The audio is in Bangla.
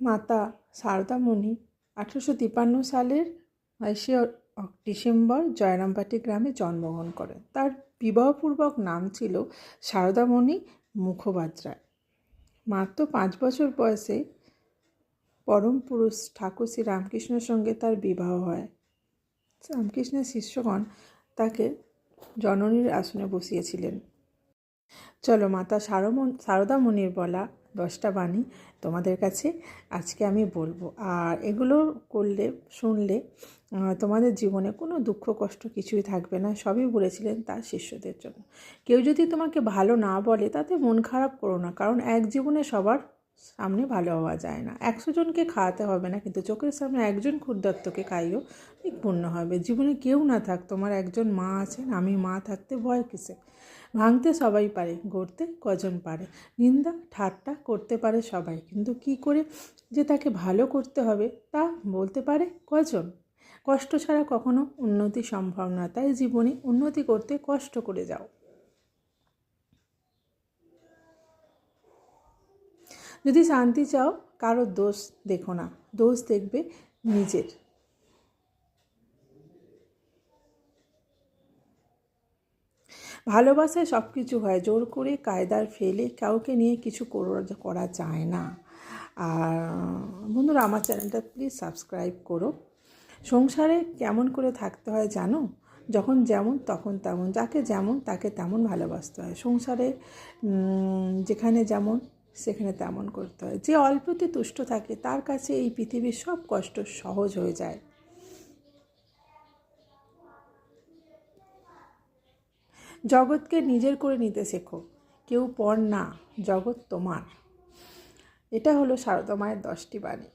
মাতা সারদামণি 1853 সালের 22 ডিসেম্বর জয়রামবাটি গ্রামে জন্মগ্রহণ করেন। তার বিবাহপূর্বক নাম ছিল সারদামণি মুখোপাধ্যায়। মাত্র 5 বছর বয়সে পরম পুরুষ ঠাকুর শ্রী রামকৃষ্ণের সঙ্গে তার বিবাহ হয়। রামকৃষ্ণের শিষ্যগণ তাকে জননীর আসনে বসিয়েছিলেন। চলো, মাতা সারদামণির বলা 10টা বাণী তোমাদের কাছে আজকে আমি বলবো। আর এগুলো শুনলে তোমাদের জীবনে কোনো দুঃখ কষ্ট কিছুই থাকবে না। সবই বলেছিলেন তার শিষ্যদের জন্য। কেউ যদি তোমাকে ভালো না বলে তাতে মন খারাপ করো না, কারণ এক জীবনে সবার সামনে ভালো হওয়া যায় না। 100 জনকে খাওয়াতে হবে না, কিন্তু চোখের সামনে একজন ক্ষুদ্রত্বকে খাইও, ঠিক পূর্ণ হবে। জীবনে কেউ না থাক, তোমার একজন মা আছেন। আমি মা থাকতে ভয় কিসে? ভাঙতে সবাই পারে, গড়তে কজন পারে। নিন্দা ঠাট্টা করতে পারে সবাই, কিন্তু কি করে যে তাকে ভালো করতে হবে তা বলতে পারে কজন? কষ্ট ছাড়া কখনো উন্নতি সম্ভব না, তাই জীবনে উন্নতি করতে কষ্ট করে যাও। যদি শান্তি চাও, কারো দোষ দেখো না, দোষ দেখবে নিজের। ভালোবাসায় সব কিছু হয়, জোর করে কায়দার ফেলে কাউকে নিয়ে কিছু করা যায় না। আর বন্ধুরা, আমার চ্যানেলটা প্লিজ সাবস্ক্রাইব করো। সংসারে কেমন করে থাকতে হয় জানো? যখন যেমন তখন তেমন, যাকে যেমন তাকে তেমন ভালোবাসতে হয়। সংসারে যেখানে যেমন সেখানে তেমন করতে হয়। যে অল্পতে তুষ্ট থাকে তার কাছে এই পৃথিবীর সব কষ্ট সহজ হয়ে যায়। জগৎকে নিজের করে নিতে শেখো, কেউ পর না, জগৎ তোমার। এটা হলো সারদা মায়ের 10টি বাণী।